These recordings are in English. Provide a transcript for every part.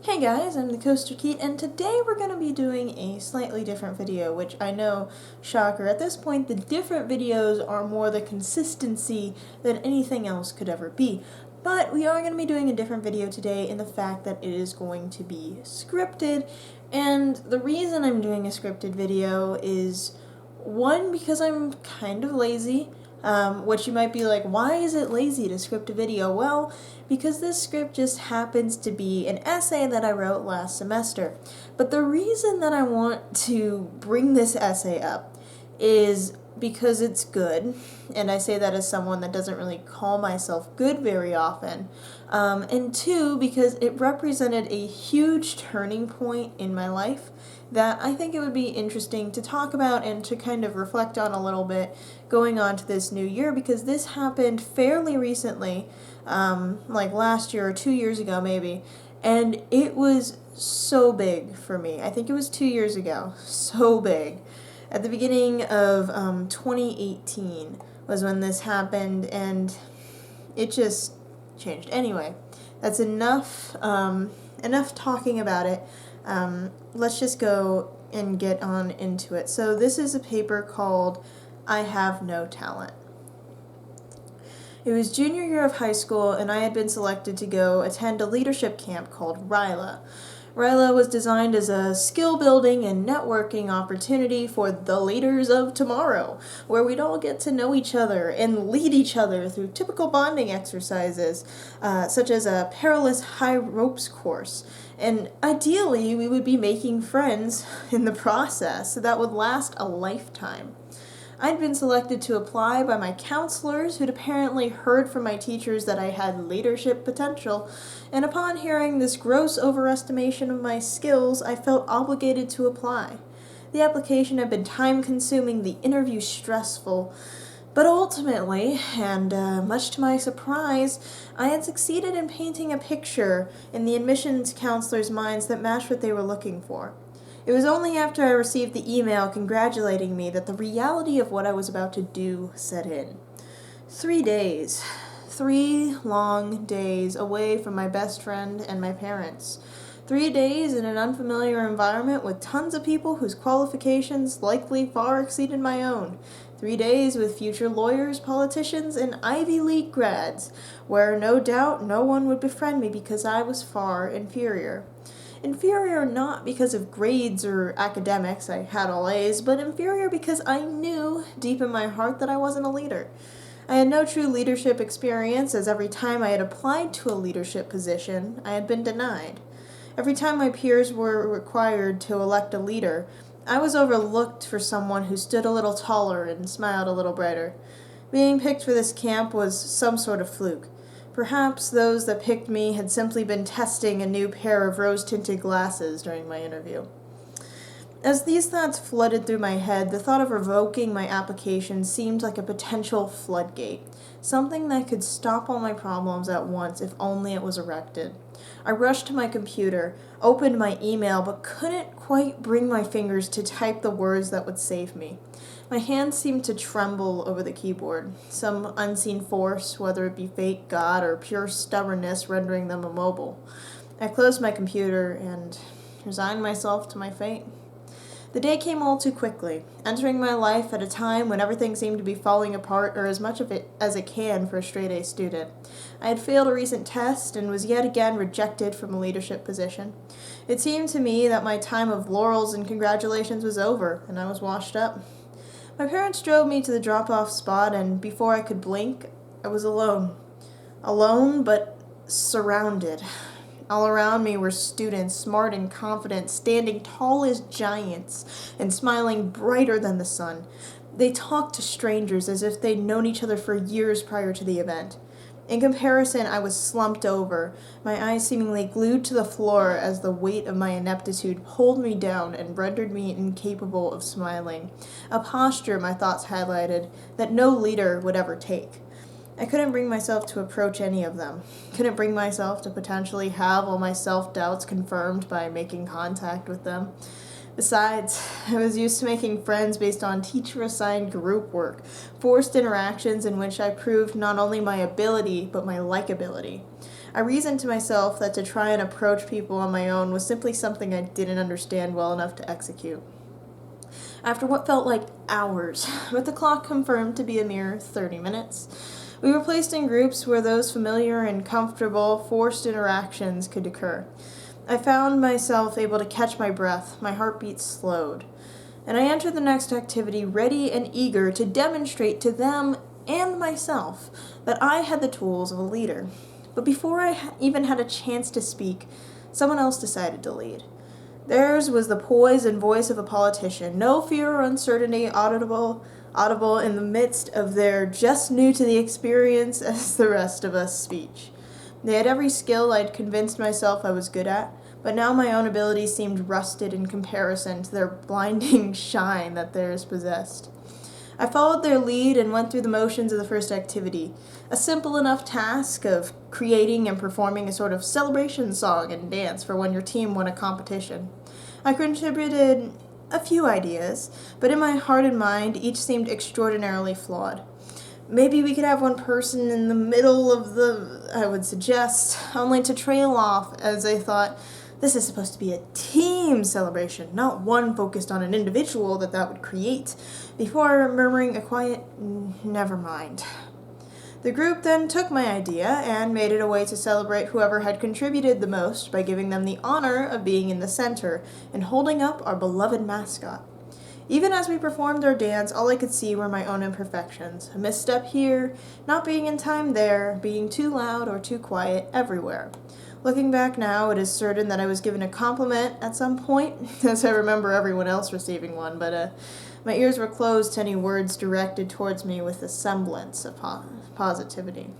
Hey guys, I'm the Coaster Keat, and today we're going to be doing a slightly different video, which I know, shocker, at this point the different videos are more the consistency than anything else could ever be. But we are going to be doing a different video today in the fact that it is going to be scripted, and the reason I'm doing a scripted video is, one, because I'm kind of lazy. Which you might be like, why is it lazy to script a video? Well, because this script just happens to be an essay that I wrote last semester. But the reason that I want to bring this essay up is because it's good, and I say that as someone that doesn't really call myself good very often, and two, because it represented a huge turning point in my life that I think it would be interesting to talk about and to kind of reflect on a little bit going on to this new year, because this happened fairly recently, like last year or 2 years ago maybe, and it was so big for me. I think it was 2 years ago, so big. At the beginning of 2018 was when this happened, and it just changed. Anyway, that's enough talking about it. Let's just go and get on into it. So this is a paper called I Have No Talent. It was junior year of high school, and I had been selected to go attend a leadership camp called RILA. RILA was designed as a skill-building and networking opportunity for the leaders of tomorrow, where we'd all get to know each other and lead each other through typical bonding exercises, such as a perilous high ropes course. And ideally, we would be making friends in the process that would last a lifetime. I'd been selected to apply by my counselors, who'd apparently heard from my teachers that I had leadership potential, and upon hearing this gross overestimation of my skills, I felt obligated to apply. The application had been time-consuming, the interview stressful, but ultimately, and much to my surprise, I had succeeded in painting a picture in the admissions counselors' minds that matched what they were looking for. It was only after I received the email congratulating me that the reality of what I was about to do set in. 3 days. 3 long days away from my best friend and my parents. 3 days in an unfamiliar environment with tons of people whose qualifications likely far exceeded my own. 3 days with future lawyers, politicians, and Ivy League grads, where no doubt no one would befriend me because I was far inferior. Inferior not because of grades or academics, I had all A's, but inferior because I knew deep in my heart that I wasn't a leader. I had no true leadership experience, as every time I had applied to a leadership position, I had been denied. Every time my peers were required to elect a leader, I was overlooked for someone who stood a little taller and smiled a little brighter. Being picked for this camp was some sort of fluke. Perhaps those that picked me had simply been testing a new pair of rose-tinted glasses during my interview. As these thoughts flooded through my head, the thought of revoking my application seemed like a potential floodgate, something that could stop all my problems at once if only it was erected. I rushed to my computer, opened my email, but couldn't quite bring my fingers to type the words that would save me. My hands seemed to tremble over the keyboard, some unseen force, whether it be fate, God, or pure stubbornness rendering them immobile. I closed my computer and resigned myself to my fate. The day came all too quickly, entering my life at a time when everything seemed to be falling apart, or as much of it as it can for a straight-A student. I had failed a recent test and was yet again rejected from a leadership position. It seemed to me that my time of laurels and congratulations was over, and I was washed up. My parents drove me to the drop-off spot, and before I could blink, I was alone. Alone, but surrounded. All around me were students, smart and confident, standing tall as giants and smiling brighter than the sun. They talked to strangers as if they'd known each other for years prior to the event. In comparison, I was slumped over, my eyes seemingly glued to the floor as the weight of my ineptitude pulled me down and rendered me incapable of smiling, a posture, my thoughts highlighted, that no leader would ever take. I couldn't bring myself to approach any of them. Couldn't bring myself to potentially have all my self-doubts confirmed by making contact with them. Besides, I was used to making friends based on teacher-assigned group work, forced interactions in which I proved not only my ability, but my likability. I reasoned to myself that to try and approach people on my own was simply something I didn't understand well enough to execute. After what felt like hours, but the clock confirmed to be a mere 30 minutes, we were placed in groups where those familiar and comfortable forced interactions could occur. I found myself able to catch my breath, my heartbeat slowed, and I entered the next activity ready and eager to demonstrate to them and myself that I had the tools of a leader. But before I even had a chance to speak, someone else decided to lead. Theirs was the poise and voice of a politician, no fear or uncertainty audible in the midst of their just new to the experience as the rest of us speech. They had every skill I'd convinced myself I was good at, but now my own abilities seemed rusted in comparison to their blinding shine that theirs possessed. I followed their lead and went through the motions of the first activity, a simple enough task of creating and performing a sort of celebration song and dance for when your team won a competition. I contributed a few ideas, but in my heart and mind, each seemed extraordinarily flawed. Maybe we could have one person in the middle of I would suggest, only to trail off as I thought, this is supposed to be a team celebration, not one focused on an individual that would create, before murmuring a quiet, never mind. The group then took my idea and made it a way to celebrate whoever had contributed the most by giving them the honor of being in the center and holding up our beloved mascot. Even as we performed our dance, all I could see were my own imperfections. A misstep here, not being in time there, being too loud or too quiet everywhere. Looking back now, it is certain that I was given a compliment at some point, as I remember everyone else receiving one, but my ears were closed to any words directed towards me with a semblance of positivity.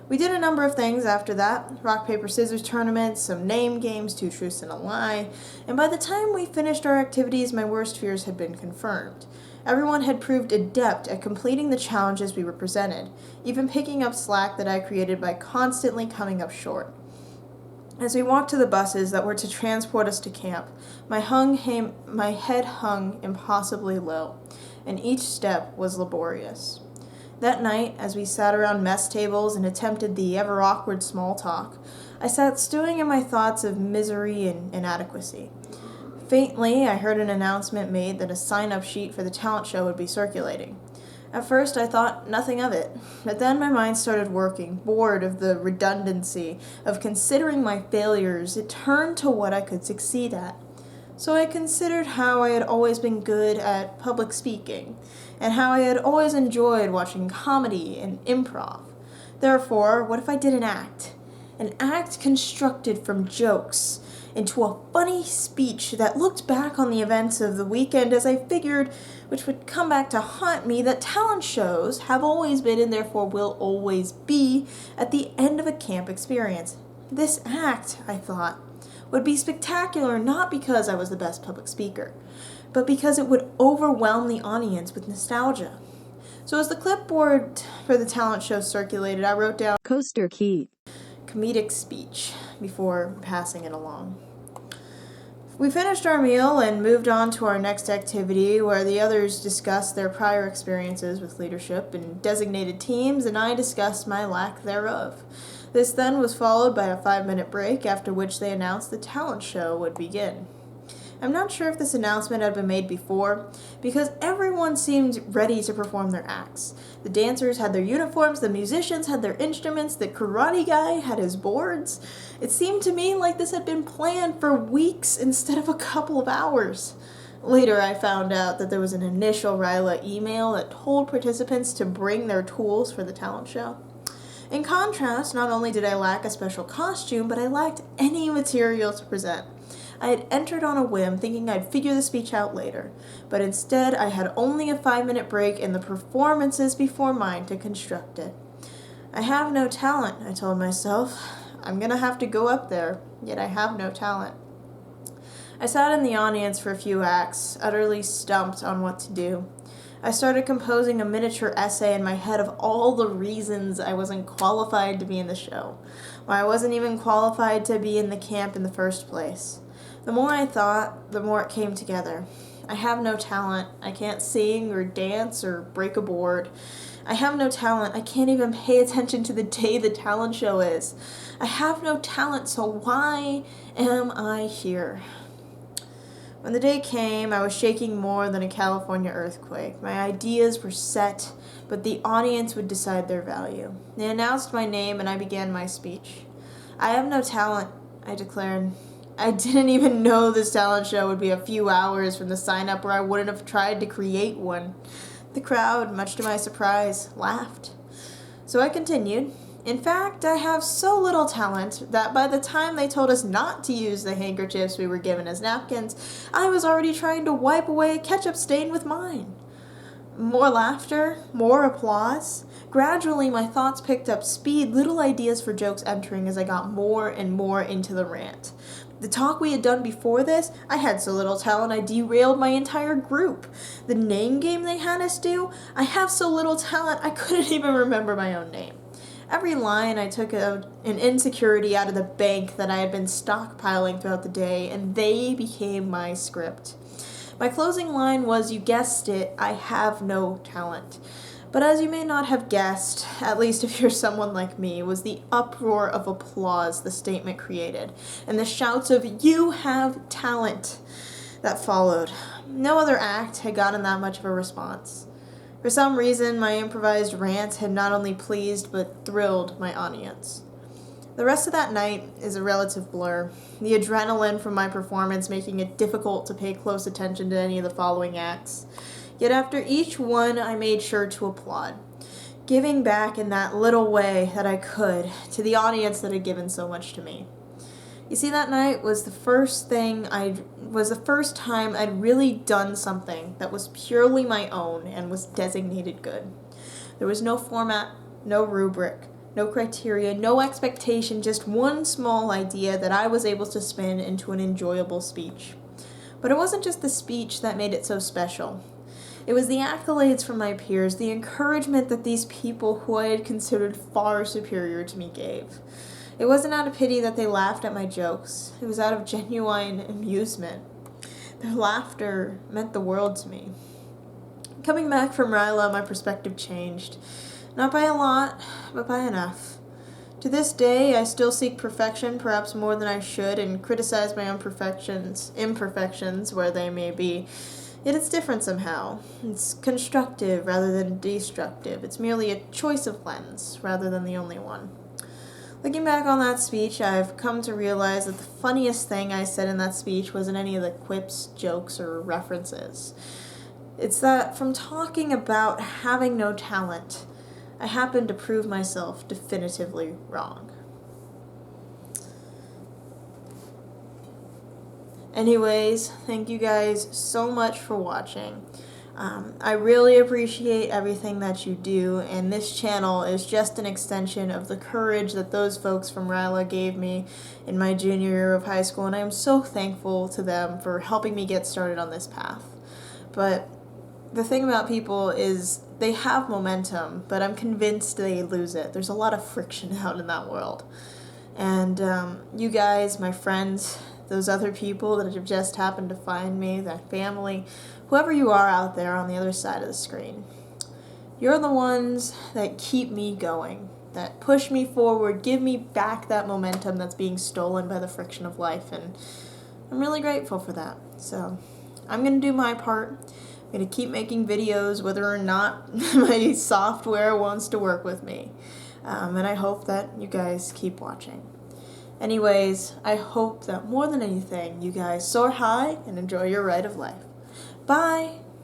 We did a number of things after that, rock, paper, scissors tournaments, some name games, 2 truths and a lie, and by the time we finished our activities, my worst fears had been confirmed. Everyone had proved adept at completing the challenges we were presented, even picking up slack that I created by constantly coming up short. As we walked to the buses that were to transport us to camp, my head hung impossibly low, and each step was laborious. That night, as we sat around mess tables and attempted the ever-awkward small talk, I sat stewing in my thoughts of misery and inadequacy. Faintly, I heard an announcement made that a sign-up sheet for the talent show would be circulating. At first, I thought nothing of it, but then my mind started working. Bored of the redundancy of considering my failures, it turned to what I could succeed at. So I considered how I had always been good at public speaking, and how I had always enjoyed watching comedy and improv. Therefore, what if I did an act? An act constructed from jokes into a funny speech that looked back on the events of the weekend as I figured, which would come back to haunt me, that talent shows have always been and therefore will always be at the end of a camp experience. This act, I thought, would be spectacular not because I was the best public speaker, but because it would overwhelm the audience with nostalgia. So as the clipboard for the talent show circulated, I wrote down Coaster Key comedic speech before passing it along. We finished our meal and moved on to our next activity, where the others discussed their prior experiences with leadership in designated teams, and I discussed my lack thereof. This then was followed by a 5-minute break, after which they announced the talent show would begin. I'm not sure if this announcement had been made before, because everyone seemed ready to perform their acts. The dancers had their uniforms, the musicians had their instruments, the karate guy had his boards. It seemed to me like this had been planned for weeks instead of a couple of hours. Later, I found out that there was an initial RILA email that told participants to bring their tools for the talent show. In contrast, not only did I lack a special costume, but I lacked any material to present. I had entered on a whim, thinking I'd figure the speech out later, but instead I had only a 5-minute break in the performances before mine to construct it. I have no talent, I told myself. I'm gonna have to go up there, yet I have no talent. I sat in the audience for a few acts, utterly stumped on what to do. I started composing a miniature essay in my head of all the reasons I wasn't qualified to be in the show, why I wasn't even qualified to be in the camp in the first place. The more I thought, the more it came together. I have no talent. I can't sing or dance or break a board. I have no talent. I can't even pay attention to the day the talent show is. I have no talent, so why am I here? When the day came, I was shaking more than a California earthquake. My ideas were set, but the audience would decide their value. They announced my name and I began my speech. I have no talent, I declared. I didn't even know this talent show would be a few hours from the sign-up, or I wouldn't have tried to create one. The crowd, much to my surprise, laughed. So I continued. In fact, I have so little talent that by the time they told us not to use the handkerchiefs we were given as napkins, I was already trying to wipe away a ketchup stain with mine. More laughter, more applause. Gradually, my thoughts picked up speed, little ideas for jokes entering as I got more and more into the rant. The talk we had done before this, I had so little talent I derailed my entire group. The name game they had us do, I have so little talent I couldn't even remember my own name. Every line I took an insecurity out of the bank that I had been stockpiling throughout the day, and they became my script. My closing line was, you guessed it, I have no talent. But as you may not have guessed, at least if you're someone like me, was the uproar of applause the statement created, and the shouts of, you have talent, that followed. No other act had gotten that much of a response. For some reason, my improvised rant had not only pleased but thrilled my audience. The rest of that night is a relative blur, the adrenaline from my performance making it difficult to pay close attention to any of the following acts. Yet after each one, I made sure to applaud, giving back in that little way that I could to the audience that had given so much to me. You see, that night was the first time I'd really done something that was purely my own and was designated good. There was no format, no rubric, no criteria, no expectation, just one small idea that I was able to spin into an enjoyable speech. But it wasn't just the speech that made it so special. It was the accolades from my peers, the encouragement that these people who I had considered far superior to me gave. It wasn't out of pity that they laughed at my jokes. It was out of genuine amusement. Their laughter meant the world to me. Coming back from Ryla, my perspective changed. Not by a lot, but by enough. To this day, I still seek perfection, perhaps more than I should, and criticize my own imperfections where they may be. Yet it's different somehow. It's constructive rather than destructive. It's merely a choice of lens rather than the only one. Looking back on that speech, I've come to realize that the funniest thing I said in that speech wasn't any of the quips, jokes, or references. It's that from talking about having no talent, I happened to prove myself definitively wrong. Anyways, thank you guys so much for watching. I really appreciate everything that you do, and this channel is just an extension of the courage that those folks from Ryla gave me in my junior year of high school, and I am so thankful to them for helping me get started on this path. But the thing about people is they have momentum, but I'm convinced they lose it. There's a lot of friction out in that world. And you guys, my friends, those other people that have just happened to find me, that family, whoever you are out there on the other side of the screen, you're the ones that keep me going, that push me forward, give me back that momentum that's being stolen by the friction of life, and I'm really grateful for that. So I'm going to do my part. I'm going to keep making videos whether or not my software wants to work with me. And I hope that you guys keep watching. Anyways, I hope that more than anything, you guys soar high and enjoy your ride of life. Bye!